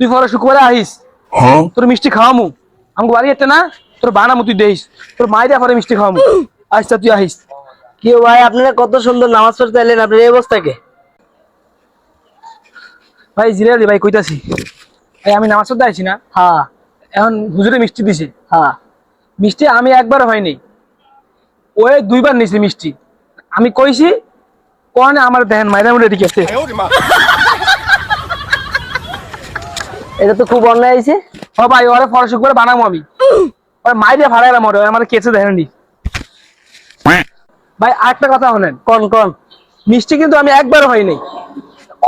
তুই পরে শুক্রবারে আহিস তোর মিষ্টি খাওয়ামু আমাকে বাড়ি একটা না তোর বানামু তুই দেখিস তোর মায়ের পরে মিষ্টি খাওয়ামু আচ্ছা তুই আহিস। কি ভাই আপনারা কত সুন্দর নামাজ পড়তে এলেন, আপনার এই অবস্থাকে? ভাই জিরে ভাই কইতাছি ভাই আমি নামাজ পড়তে আইছি না, হ্যাঁ এখন হুজুরে মিষ্টি দিছে, হ্যাঁ। মিষ্টি আমি একবার হয়নি ওই 2বার নিছি মিষ্টি। আমি কইছি কোন আমার দেখেন মাইরা মুড়ে ঠিক আছে। এটা তো খুব অন্যায় হয়েছে। ও ভাই ওরে পরে শুক্রবারে বানামু আমি, ওই মাইরে ফাড়াইলাম ওরে, আমার কেসে দেখেন নি ভাই। আরেকটা কথা হলেন, কোন কোন? মিষ্টি কিন্তু আমি একবার হয়নি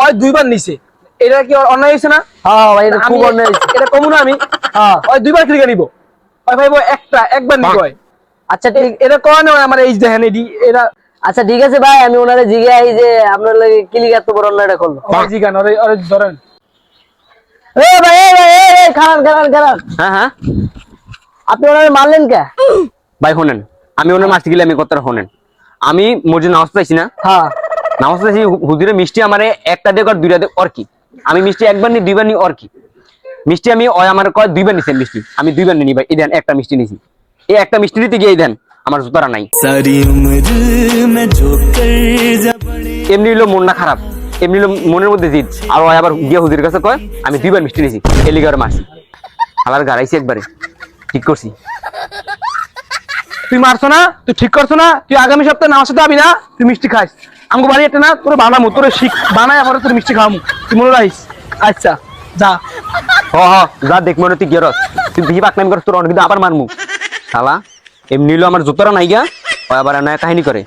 ওই 2বার নিছে, এটা কি অন্যায় হয়েছে না? হ্যাঁ ভাই এটা খুব আমি অন্যায় হয়েছে। এটা কমু না আমি, হ্যাঁ ওই 2বার ক্লিকে নিব, ওই ভাই একবার নিব। আচ্ছা ঠিক, এটা কোন আমার এই দেখেন এডি এরা আচ্ছা ঠিক আছে ভাই, আমি ওনারে জিজ্ঞাসা যে আপনার লাগে ক্লিক এত বড় অন্যায়টা করলো। জি গান ওরে ওরে ধরেন। এ ভাই এ ভাই এ খারান খারান খারান। হ্যাঁ হ্যাঁ আপনি ওনারে মারলেন কে? ভাই শোনেন, আমি ওনার মারতে গেলে আমি কথাটা শোনেন। আমি মসজিদ নামাজ পাইছি না, হ্যাঁ নামাজ পাইছি, হুজুরে মিষ্টি আমারে একটা দেখ আর 2টা দেখ ওর কি। আমি মিষ্টি একবার নি 2বার নি ওর কি। মিষ্টি আমি ওই আমার কয় 2বার নিছেন মিষ্টি, আমি 2বার নিনি ভাই। এই দেন একটা মিষ্টি নিছি, এই একটা মিষ্টি নিতে গিয়ে দেন আমার জুতারা নাই। এমনি হলো মন না খারাপ, এমনি হলো মনের মধ্যে জিদ। আর ওই আবার গিয়ে হুজুরের কাছে কয় আমি 2বার মিষ্টি নিছি, এলিগার মারছি। আবার গাড়াইছি একবারে, ঠিক করছি। তুই মারছো না, তুই ঠিক করছো না, তুই আগামী সপ্তাহে নামাজ পড়তে যাবি না, তুই মিষ্টি খাইস আমাকে বাড়ি একটা না, তোর বানামু তোর শিখ বানায় পরে তোর মিষ্টি খাওয়ামু, তুই মনে রাখিস। আচ্ছা যা। হ হ যা দেখ মনে তুই গেরস, তুই বেশি পাকনামি করস, তোর অনেক আবার মারমু শালা। এমনি হলো আমার জুতোরা নাই গা, ওই আবার নয়া কাহিনী করে।